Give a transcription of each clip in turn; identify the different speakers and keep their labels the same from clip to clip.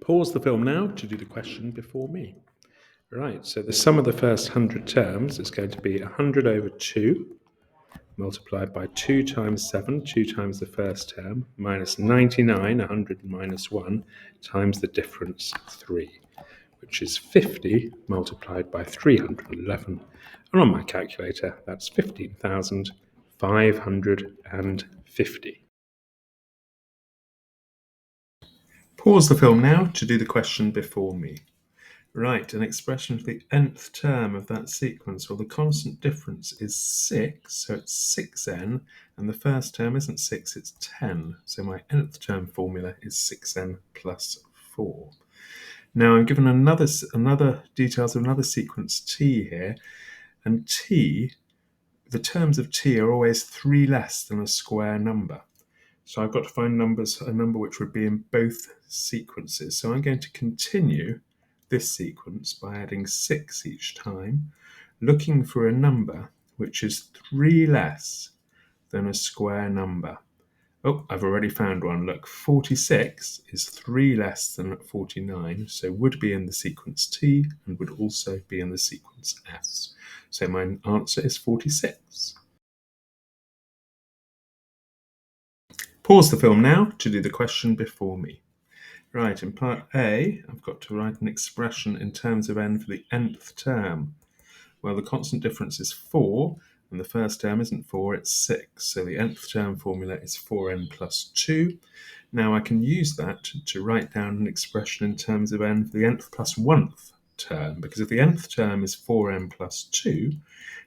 Speaker 1: Pause the film now to do the question before me. Right, so the sum of the first 100 terms is going to be 100 over 2 multiplied by 2 times 7, 2 times the first term, minus 99, 100 minus 1, times the difference 3, which is 50 multiplied by 311. And on my calculator, that's 15,550. Pause the film now to do the question before me. Right, an expression for the nth term of that sequence. Well, the constant difference is 6, so it's 6n, and the first term isn't 6, it's 10. So my nth term formula is 6n plus 4. Now I'm given another details of another sequence t here, and t, the terms of t are always 3 less than a square number. So I've got to find a number which would be in both sequences. So I'm going to continue this sequence by adding 6 each time, looking for a number which is 3 less than a square number. Oh, I've already found one. Look, 46 is 3 less than 49, so would be in the sequence T and would also be in the sequence S. So my answer is 46. Pause the film now to do the question before me. Right, in part A, I've got to write an expression in terms of n for the nth term. Well, the constant difference is 4, and the first term isn't 4, it's 6. So the nth term formula is 4n plus 2. Now I can use that to write down an expression in terms of n for the nth plus 1th term, because if the nth term is 4n plus 2,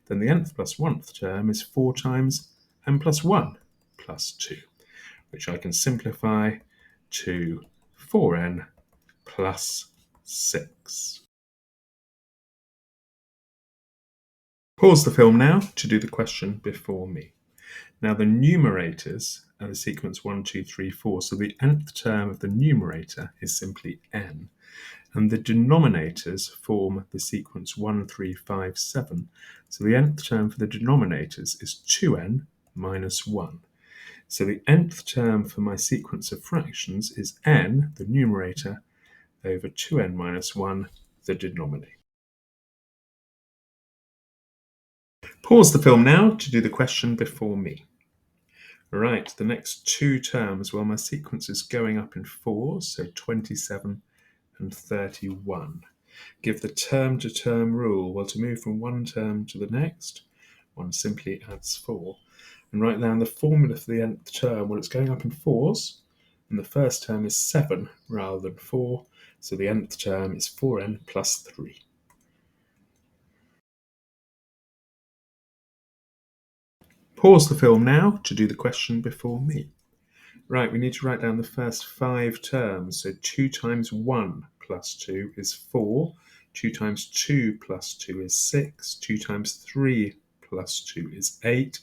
Speaker 1: then the nth plus 1th term is 4 times n plus 1 plus 2, which I can simplify to 4n plus 6. Pause the film now to do the question before me. Now the numerators are the sequence 1, 2, 3, 4, so the nth term of the numerator is simply n, and the denominators form the sequence 1, 3, 5, 7, so the nth term for the denominators is 2n minus 1. So the nth term for my sequence of fractions is n, the numerator, over 2n minus 1, the denominator. Pause the film now to do the question before me. Right, the next two terms, well, my sequence is going up in 4s, so 27 and 31. Give the term-to-term rule. Well, to move from one term to the next, one simply adds 4. And write down the formula for the nth term. Well, it's going up in 4s, and the first term is 7 rather than 4, so the nth term is 4n plus 3. Pause the film now to do the question before me. Right, we need to write down the first 5 terms. So 2 times 1 plus 2 is 4. 2 times 2 plus 2 is 6. 2 times 3 plus 2 is 8.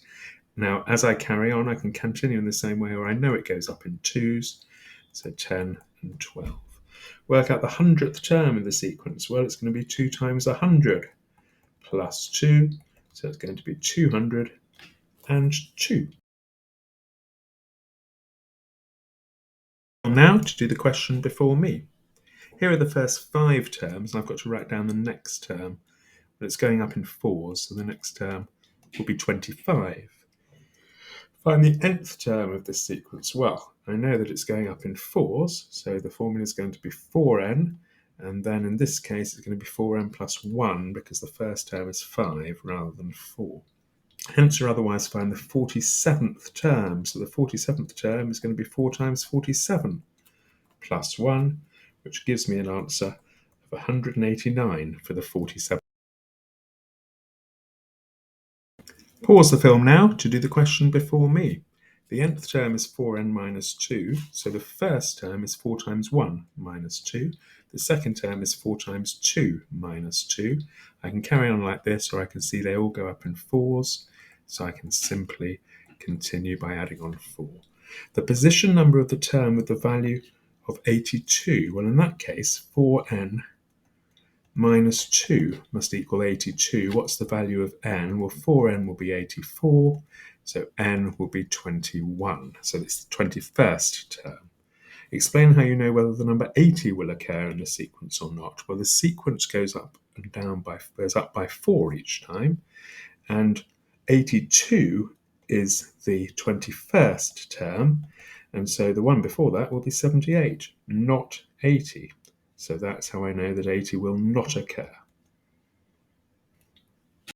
Speaker 1: Now, as I carry on, I can continue in the same way, or I know it goes up in 2s. So 10 and 12. Work out the 100th term in the sequence. Well, it's going to be 2 times 100 plus 2. So it's going to be 200 and 2. Now to do the question before me. Here are the first 5 terms, and I've got to write down the next term. But it's going up in 4s, so the next term will be 25. Find the nth term of this sequence. Well, I know that it's going up in 4s, so the formula is going to be 4n, and then in this case it's going to be 4n plus 1, because the first term is 5 rather than 4. Hence or otherwise find the 47th term. So the 47th term is going to be 4 times 47 plus 1, which gives me an answer of 189 for the 47th. Pause the film now to do the question before me. The nth term is 4n minus 2, so the first term is 4 times 1 minus 2. The second term is 4 times 2 minus 2. I can carry on like this, or I can see they all go up in 4s, so I can simply continue by adding on 4. The position number of the term with the value of 82, well, in that case, 4n minus 2 must equal 82. What's the value of n? Well, 4n will be 84, so n will be 21. So it's the 21st term. Explain how you know whether the number 80 will occur in the sequence or not. Well, the sequence goes up by 4 each time, and 82 is the 21st term, and so the one before that will be 78, not 80. So that's how I know that 80 will not occur.